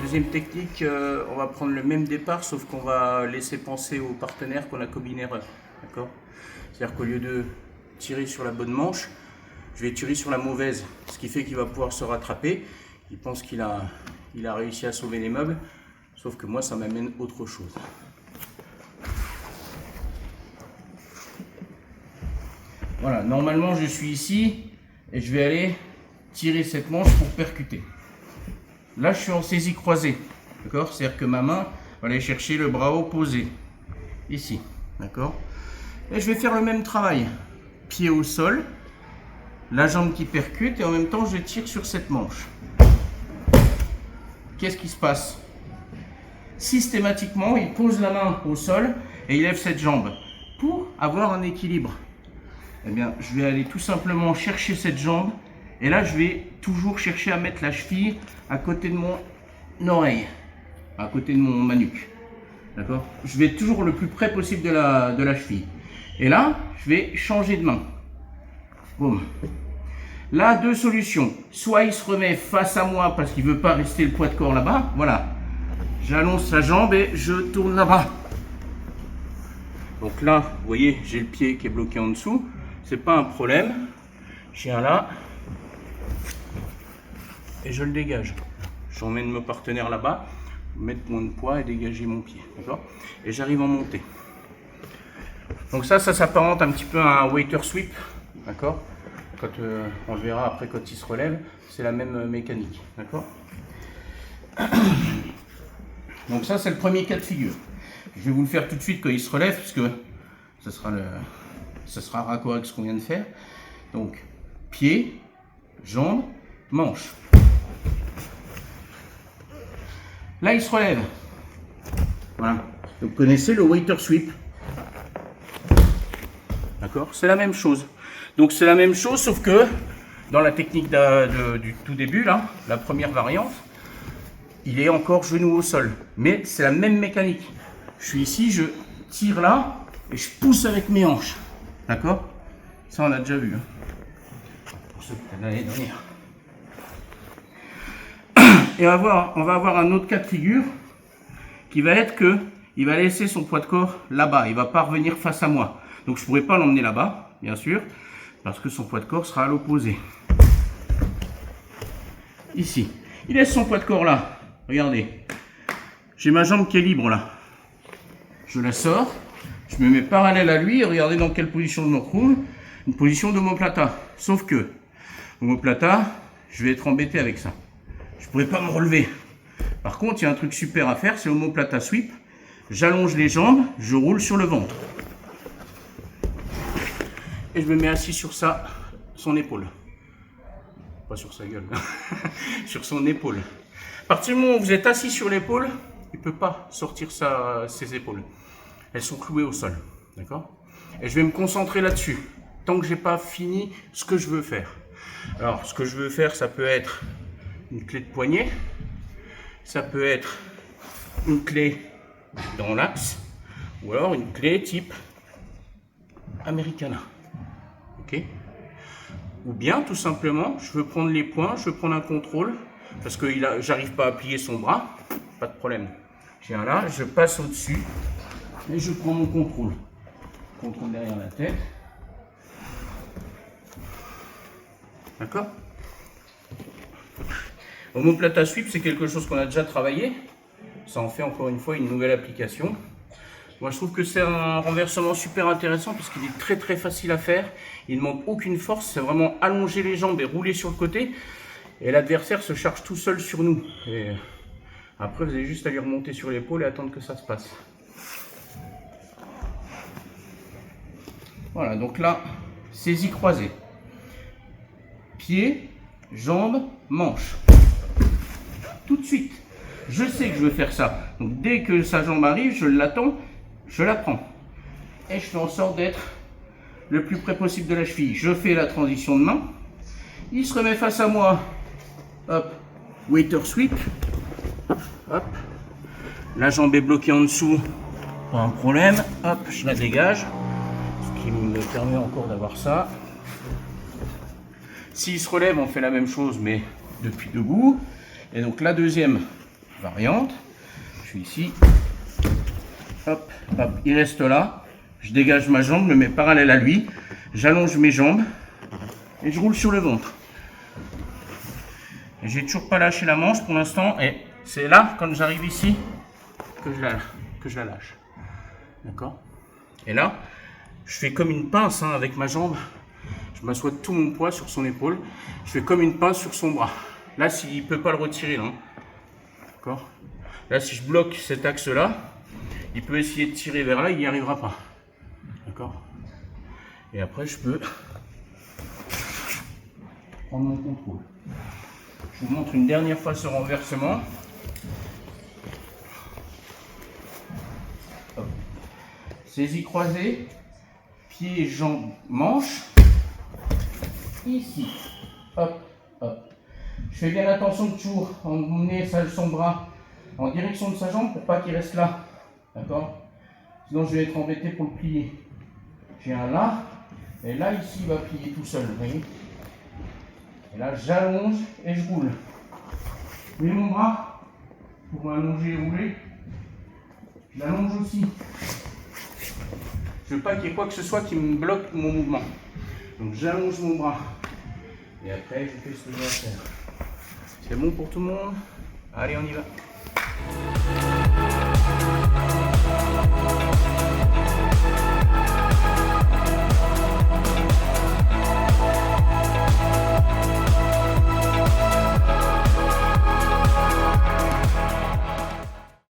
deuxième technique, on va prendre le même départ, sauf qu'on va laisser penser au partenaire qu'on a commis une erreur. D'accord? C'est-à-dire qu'au lieu de tirer sur la bonne manche, je vais tirer sur la mauvaise, ce qui fait qu'il va pouvoir se rattraper. Il pense qu'il a réussi à sauver les meubles, sauf que moi ça m'amène autre chose. Voilà, normalement je suis ici et je vais aller tirer cette manche pour percuter. Là je suis en saisie croisée, d'accord? C'est-à-dire que ma main va aller chercher le bras opposé, ici, d'accord? Et je vais faire le même travail, pied au sol, la jambe qui percute et en même temps je tire sur cette manche. Qu'est-ce qui se passe? Systématiquement, il pose la main au sol et il lève cette jambe pour avoir un équilibre. Eh bien, je vais aller tout simplement chercher cette jambe et là, je vais toujours chercher à mettre la cheville à côté de mon oreille, à côté de ma nuque. D'accord? Je vais toujours le plus près possible de la cheville. Et là, je vais changer de main. Boum. Là, deux solutions. Soit il se remet face à moi parce qu'il ne veut pas rester le poids de corps là-bas. Voilà. J'allonge sa jambe et je tourne là-bas. Donc là, vous voyez, j'ai le pied qui est bloqué en dessous. C'est pas un problème. Je viens là et je le dégage. J'emmène mon partenaire là-bas, mettre moins de poids et dégager mon pied. D'accord? Et j'arrive en montée. Donc ça s'apparente un petit peu à un waiter sweep. D'accord? Quand on le verra après quand il se relève, c'est la même mécanique. D'accord? Donc ça c'est le premier cas de figure. Je vais vous le faire tout de suite quand il se relève, puisque ça sera raccord avec ce qu'on vient de faire. Donc pied, jambe, manche. Là il se relève. Voilà. Donc, vous connaissez le waiter sweep. D'accord? C'est la même chose. Donc c'est la même chose, sauf que dans la technique du tout début, là, la première variante, il est encore genou au sol. Mais c'est la même mécanique. Je suis ici, je tire là et je pousse avec mes hanches. D'accord? Ça on a déjà vu. Hein. Pour ceux qui étaient l'année dernière. Et on va avoir un autre cas de figure qui va être que il va laisser son poids de corps là-bas. Il ne va pas revenir face à moi. Donc je ne pourrai pas l'emmener là-bas, bien sûr, parce que son poids de corps sera à l'opposé. Ici. Il laisse son poids de corps là. Regardez. J'ai ma jambe qui est libre là. Je la sors. Je me mets parallèle à lui. Regardez dans quelle position je me retrouve. Une position d'omoplata. Sauf que, omoplata, je vais être embêté avec ça. Je ne pourrai pas me relever. Par contre, il y a un truc super à faire, c'est omoplata sweep. J'allonge les jambes, je roule sur le ventre. Et je me mets assis sur son épaule. Pas sur sa gueule, sur son épaule. À partir du moment où vous êtes assis sur l'épaule, il ne peut pas sortir ses épaules. Elles sont clouées au sol. D'accord? Et je vais me concentrer là-dessus, tant que je n'ai pas fini ce que je veux faire. Alors, ce que je veux faire, ça peut être une clé de poignet, ça peut être une clé dans l'axe, ou alors une clé type Americana. Ok? Ou bien, tout simplement, je veux prendre les poings, je veux prendre un contrôle, parce que j'arrive pas à plier son bras, pas de problème. Je viens là, je passe au-dessus, et je prends mon contrôle. Contrôle derrière la tête. D'accord? Omoplata sweep, c'est quelque chose qu'on a déjà travaillé. Ça en fait encore une fois une nouvelle application. Moi je trouve que c'est un renversement super intéressant parce qu'il est très très facile à faire. Il ne demande aucune force, c'est vraiment allonger les jambes et rouler sur le côté. Et l'adversaire se charge tout seul sur nous. Et après vous avez juste à lui remonter sur l'épaule et attendre que ça se passe. Voilà, donc là, saisie croisée. Pied, jambe, manche. Tout de suite. Je sais que je veux faire ça. Donc dès que sa jambe arrive, je l'attends, je la prends. Et je fais en sorte d'être le plus près possible de la cheville. Je fais la transition de main. Il se remet face à moi. Hop. Waiter sweep. Hop. La jambe est bloquée en dessous. Pas un problème. Hop, je la dégage. Ce qui me permet encore d'avoir ça. S'il se relève, on fait la même chose, mais depuis debout. Et donc la deuxième variante. Je suis ici. Hop, hop, il reste là. Je dégage ma jambe, je me mets parallèle à lui. J'allonge mes jambes et je roule sur le ventre. Et j'ai toujours pas lâché la manche pour l'instant. Et c'est là, quand j'arrive ici, que je la lâche. D'accord? Et là, je fais comme une pince hein, avec ma jambe. Je m'assois tout mon poids sur son épaule. Je fais comme une pince sur son bras. Là, il ne peut pas le retirer. D'accord? Là, si je bloque cet axe-là, il peut essayer de tirer vers là, il n'y arrivera pas. D'accord? Et après, je peux prendre mon contrôle. Je vous montre une dernière fois ce renversement. Hop. Saisie croisée, pieds, jambes, manches. Ici. Hop, hop. Je fais bien attention de toujours emmener son bras en direction de sa jambe pour pas qu'il reste là. D'accord? Sinon, je vais être embêté pour le plier. J'ai un là, et là, ici, il va plier tout seul. Vous voyez? Et là, j'allonge et je roule. Je mets mon bras pour m'allonger et rouler. Je l'allonge aussi. Je veux pas qu'il y ait quoi que ce soit qui me bloque mon mouvement. Donc, j'allonge mon bras. Et après, je fais ce que je dois faire. C'est bon pour tout le monde? Allez, on y va.